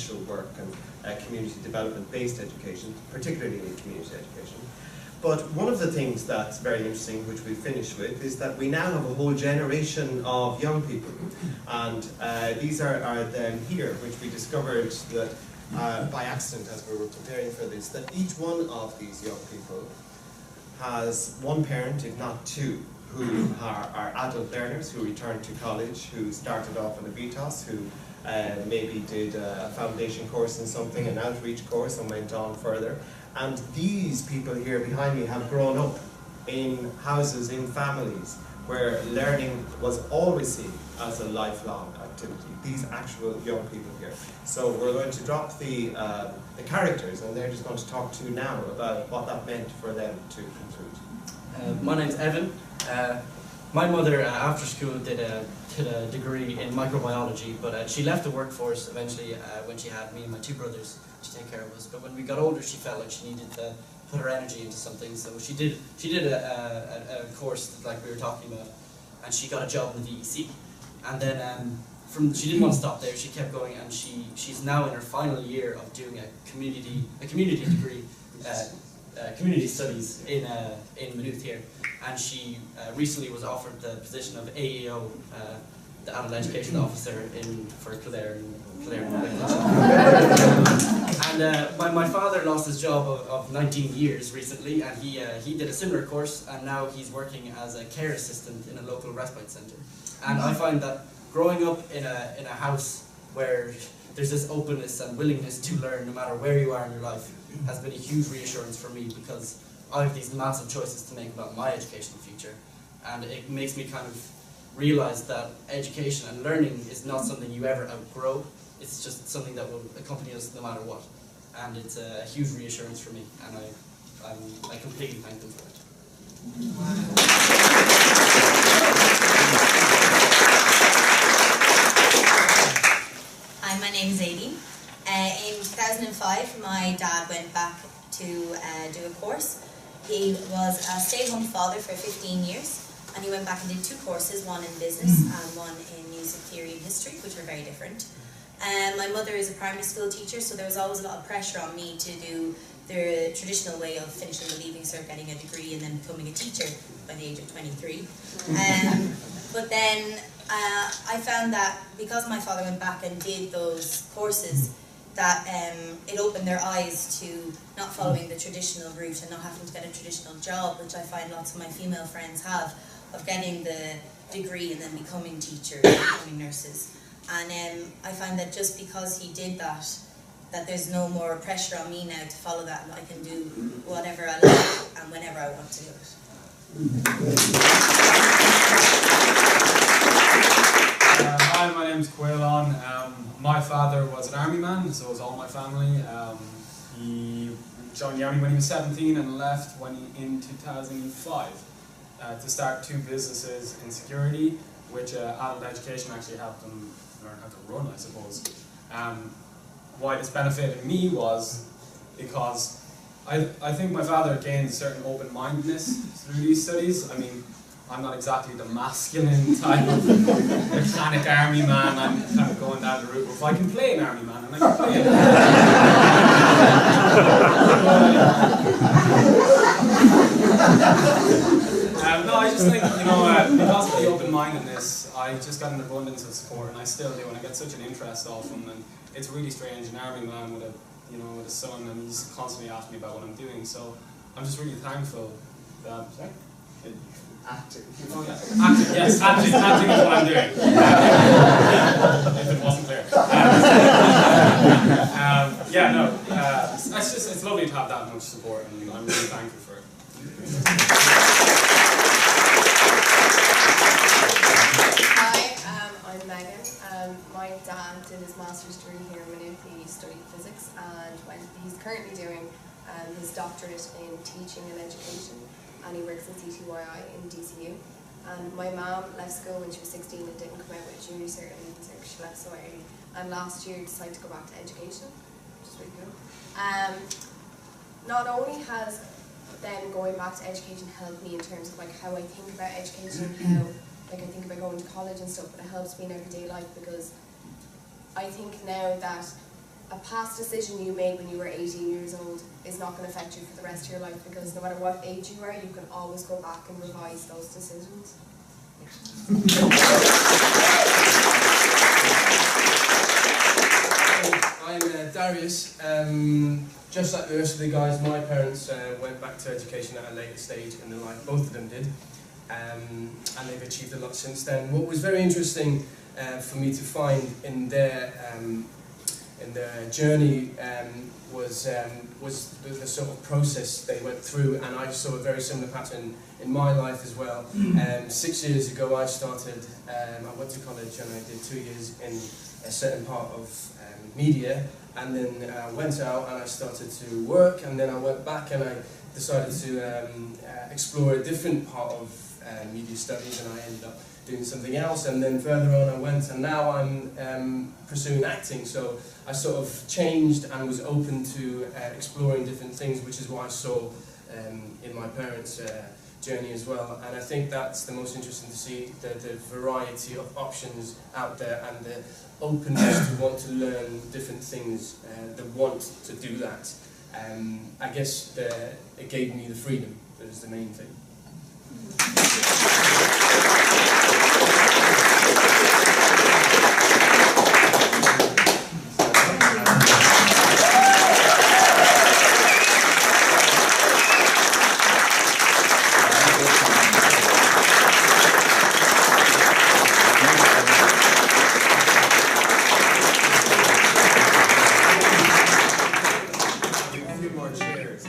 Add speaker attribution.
Speaker 1: social work and community development-based education, particularly in community education. But one of the things that's very interesting, which we finish with, is that we now have a whole generation of young people. And these are them here, which we discovered that by accident as we were preparing for this, that each one of these young people has one parent, if not two, who are adult learners, who returned to college, who started off on a VTOS, who maybe did a foundation course in something, an outreach course, and went on further. And these people here behind me have grown up in houses, in families, where learning was always seen as a lifelong activity. These actual young people here. So we're going to drop the characters, and they're just going to talk to you now about what that meant for them to conclude.
Speaker 2: My name's Evan. My mother, after school, did a degree in microbiology, but she left the workforce eventually when she had me and my two brothers to take care of us. But when we got older, she felt like she needed to put her energy into something, so she did a course like we were talking about, and she got a job in the VEC. And then she didn't want to stop there. She kept going, and she's now in her final year of doing a community degree. Community studies in Maynooth here, and she recently was offered the position of AEO, the Adult Education Officer for Kildare. And my father lost his job of 19 years recently, and he did a similar course, and now he's working as a care assistant in a local respite centre. And I find that growing up in a house where there's this openness and willingness to learn no matter where you are in your life has been a huge reassurance for me, because I have these massive choices to make about my educational future, and it makes me kind of realise that education and learning is not something you ever outgrow. It's just something that will accompany us no matter what, and it's a huge reassurance for me, and I completely thank them for it.
Speaker 3: Hi, my name is Éadaoin. In 2005, my dad went back to do a course. He was a stay-at-home father for 15 years, and he went back and did two courses, one in business and one in music theory and history, which were very different. My mother is a primary school teacher, so there was always a lot of pressure on me to do the traditional way of finishing the Leaving Cert, getting a degree, and then becoming a teacher by the age of 23. But then I found that because my father went back and did those courses, that it opened their eyes to not following the traditional route and not having to get a traditional job, which I find lots of my female friends have, of getting the degree and then becoming teachers, becoming nurses. And I find that just because he did that, that there's no more pressure on me now to follow that, and I can do whatever I like and whenever I want to do it.
Speaker 4: Hi, my name's Caolán. My father was an army man, so was all my family. He joined the army when he was 17 and left in 2005 to start two businesses in security, which adult education actually helped them learn how to run, I suppose. Why this benefited me was because I think my father gained a certain open-mindedness through these studies. I mean, I'm not exactly the masculine type of mechanic army man. I'm kind of going down the route. If I can play an army man, and I can play it. No, I just think, because of the open-mindedness, I just got an abundance of support, and I still do, and I get such an interest off them. And it's really strange, an army man with a son, and he's constantly asking me about what I'm doing. So I'm just really thankful that. Sorry?
Speaker 1: Acting.
Speaker 4: Oh, yeah. Acting, yes, acting is what I'm doing. If it wasn't clear. It's lovely to have that much support, and I'm really thankful for it.
Speaker 5: Hi, I'm Megan. My dad did his master's degree here in Maynooth. He studied physics, and he's currently doing his doctorate in teaching and education. And he works at CTYI in DCU. And my mum left school when she was 16 and didn't come out with a junior cert or anything, so she left so early. And last year decided to go back to education, which is really cool. Not only has then going back to education helped me in terms of like how I think about education, how like I think about going to college and stuff, but it helps me in everyday life, because I think now that a past decision you made when you were 18 years old is not going to affect you for the rest of your life, because no matter what age you are, you can always go back and revise those decisions.
Speaker 6: I'm Darius. Just like the rest of the guys, my parents went back to education at a later stage in their life. Both of them did. And they've achieved a lot since then. What was very interesting for me to find in their journey was the sort of process they went through, and I saw a very similar pattern in my life as well. 6 years ago I started, I went to college and I did 2 years in a certain part of media, and then I went out and I started to work, and then I went back and I decided to explore a different part of media studies, and I ended up doing something else, and then further on I went, and now I'm pursuing acting. So I sort of changed and was open to exploring different things, which is what I saw in my parents' journey as well. And I think that's the most interesting to see, the variety of options out there and the openness to want to learn different things, the want to do that. I guess it gave me the freedom. That is the main thing.
Speaker 1: A few more chairs.